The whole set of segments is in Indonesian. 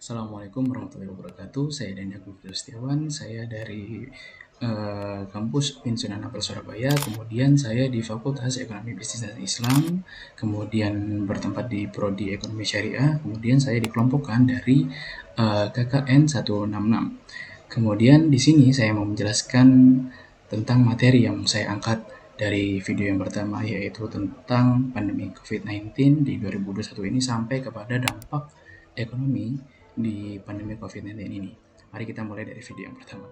Assalamualaikum warahmatullahi wabarakatuh. Saya Daniel Kufri Setiawan. Saya dari kampus UIN Sunan Ampel Surabaya. Kemudian saya di Fakultas Ekonomi Bisnis dan Islam. Kemudian bertempat di Prodi Ekonomi Syariah. Kemudian saya dikelompokkan dari KKN 166. Kemudian di sini saya mau menjelaskan tentang materi yang saya angkat dari video yang pertama, yaitu tentang pandemi COVID-19 di 2021 ini sampai kepada dampak ekonomi di pandemi COVID-19 ini. Mari kita mulai dari video yang pertama.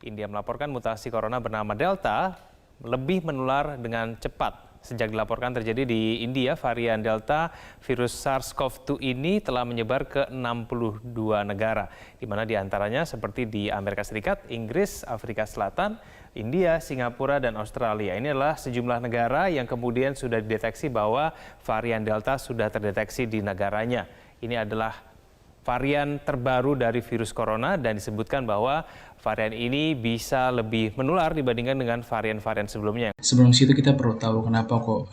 India melaporkan mutasi corona bernama Delta lebih menular dengan cepat. Sejak dilaporkan terjadi di India, varian Delta virus SARS-CoV-2 ini telah menyebar ke 62 negara, di mana diantaranya seperti di Amerika Serikat, Inggris, Afrika Selatan, India, Singapura, dan Australia. Ini adalah sejumlah negara yang kemudian sudah dideteksi bahwa varian Delta sudah terdeteksi di negaranya. Ini adalah varian terbaru dari virus corona dan disebutkan bahwa varian ini bisa lebih menular dibandingkan dengan varian-varian sebelumnya. Sebelum situ kita perlu tahu kenapa kok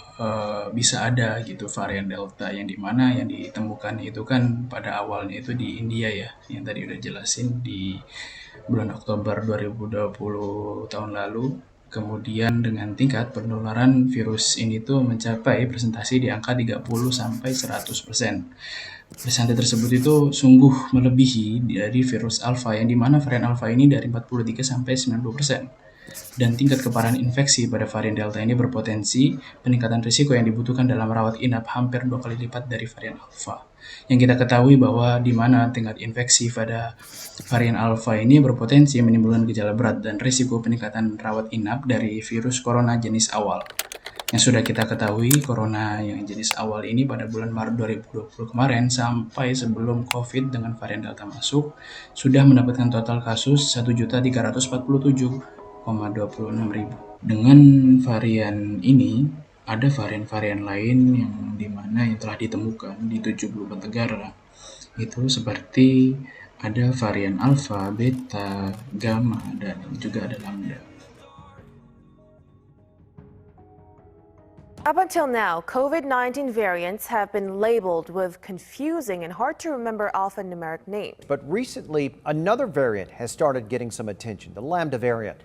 bisa ada gitu varian Delta, yang dimana yang ditemukan itu kan pada awalnya itu di India ya, yang tadi udah jelasin di bulan Oktober 2020 tahun lalu. Kemudian dengan tingkat penularan virus ini tuh mencapai presentasi di angka 30-100%. Presentasi tersebut itu sungguh melebihi dari virus alpha, yang dimana varian alpha ini dari 43-90%. Dan tingkat keparahan infeksi pada varian Delta ini berpotensi peningkatan risiko yang dibutuhkan dalam rawat inap hampir 2 kali lipat dari varian Alpha. Yang kita ketahui bahwa di mana tingkat infeksi pada varian Alpha ini berpotensi menimbulkan gejala berat dan risiko peningkatan rawat inap dari virus corona jenis awal. Yang sudah kita ketahui, corona yang jenis awal ini pada bulan Maret 2020 kemarin sampai sebelum COVID dengan varian Delta masuk, sudah mendapatkan total kasus 1.347,26.000. Dengan varian ini, ada varian-varian lain yang dimana yang telah ditemukan di 74 negara. Itu seperti ada varian Alpha, Beta, Gamma, dan juga ada Lambda. Up until now, COVID-19 variants have been labeled with confusing and hard to remember alphanumeric names. But recently, another variant has started getting some attention, the Lambda variant.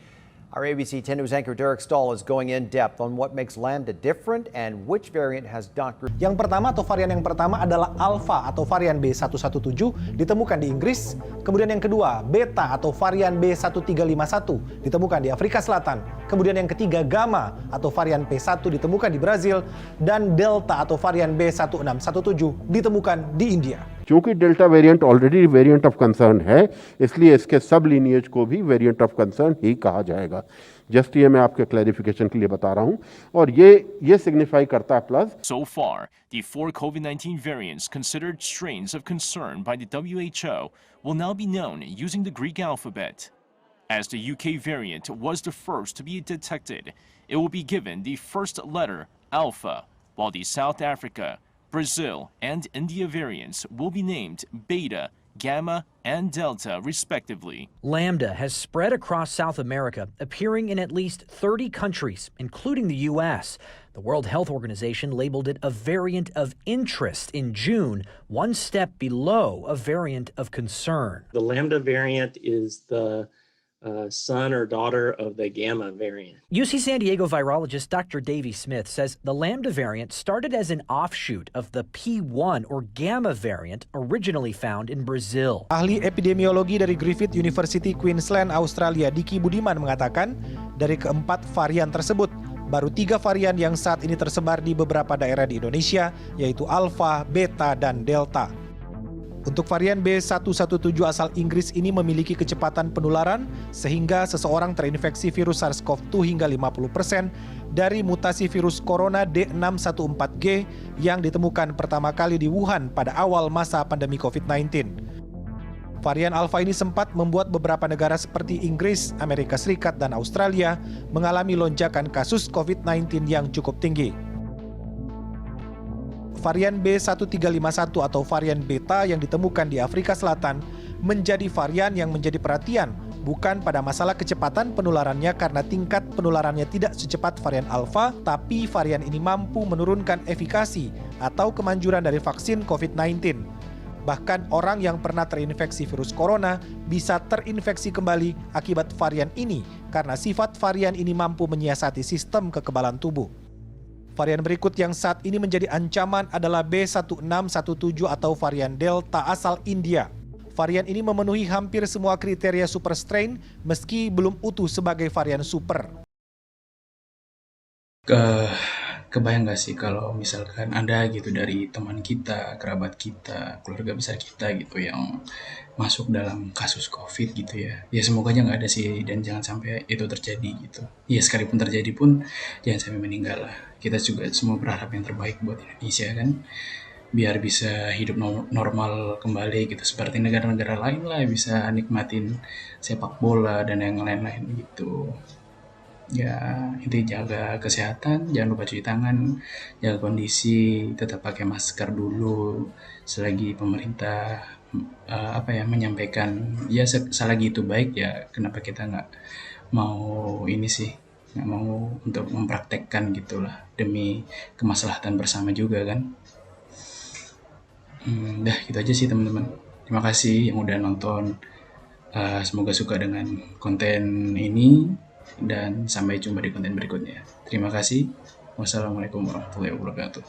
Our ABC 10 News anchor Derek Stahl is going in depth on what makes Lambda different and which variant has Dr. Yang pertama atau varian yang pertama adalah Alpha atau varian B117 ditemukan di Inggris. Kemudian yang kedua, Beta atau varian B1351 ditemukan di Afrika Selatan. Kemudian yang ketiga, Gamma atau varian P1 ditemukan di Brazil. Dan Delta atau varian B1617 ditemukan di India. क्योंकि delta variant already variant of concern है, इसलिए इसके सब लीनिएज को भी variant of concern ही कहा जाएगा। जस्ट ये मैं आपके क्लैरिफिकेशन के लिए बता रहा हूं, और ये सिग्निफाई करता है plus. So far, the 4 COVID-19 variants considered strains of concern by the WHO will now be known using the Greek alphabet. As the UK variant was the first to be detected, it will be given the first letter Alpha, while the South Africa, Brazil, and India variants will be named Beta, Gamma, and Delta, respectively. Lambda has spread across South America, appearing in at least 30 countries, including the U.S. The World Health Organization labeled it a variant of interest in June, one step below a variant of concern. The Lambda variant is the son or daughter of the Gamma variant. UC San Diego virologist Dr. Davey Smith says the Lambda variant started as an offshoot of the P1 or Gamma variant originally found in Brazil. Ahli epidemiologi dari Griffith University Queensland, Australia, Diki Budiman mengatakan dari keempat varian tersebut, baru 3 varian yang saat ini tersebar di beberapa daerah di Indonesia, yaitu Alpha, Beta, dan Delta. Untuk varian B117 asal Inggris ini memiliki kecepatan penularan sehingga seseorang terinfeksi virus SARS-CoV-2 hingga 50% dari mutasi virus corona D614G yang ditemukan pertama kali di Wuhan pada awal masa pandemi COVID-19. Varian Alpha ini sempat membuat beberapa negara seperti Inggris, Amerika Serikat, dan Australia mengalami lonjakan kasus COVID-19 yang cukup tinggi. Varian B1351 atau varian Beta yang ditemukan di Afrika Selatan menjadi varian yang menjadi perhatian, bukan pada masalah kecepatan penularannya karena tingkat penularannya tidak secepat varian Alpha, tapi varian ini mampu menurunkan efikasi atau kemanjuran dari vaksin COVID-19. Bahkan orang yang pernah terinfeksi virus corona bisa terinfeksi kembali akibat varian ini karena sifat varian ini mampu menyiasati sistem kekebalan tubuh. Varian berikut yang saat ini menjadi ancaman adalah B1617 atau varian Delta asal India. Varian ini memenuhi hampir semua kriteria super strain meski belum utuh sebagai varian super. Kebayang nggak sih kalau misalkan ada gitu dari teman kita, kerabat kita, keluarga besar kita gitu yang masuk dalam kasus COVID gitu ya. Ya semoga aja nggak ada sih dan jangan sampai itu terjadi gitu. Ya sekalipun terjadi pun jangan sampai meninggal lah. Kita juga semua berharap yang terbaik buat Indonesia kan. Biar bisa hidup normal kembali gitu. Seperti negara-negara lain lah bisa nikmatin sepak bola dan yang lain-lain gitu. Ya intinya jaga kesehatan, jangan lupa cuci tangan, jaga kondisi, tetap pakai masker dulu selagi pemerintah menyampaikan ya selagi itu baik ya kenapa kita nggak mau ini sih nggak mau untuk mempraktekkan gitulah demi kemaslahatan bersama juga kan. Dah gitu aja sih teman-teman. Terima kasih yang udah nonton. Semoga suka dengan konten ini dan sampai jumpa di konten berikutnya. Terima kasih. Wassalamualaikum warahmatullahi wabarakatuh.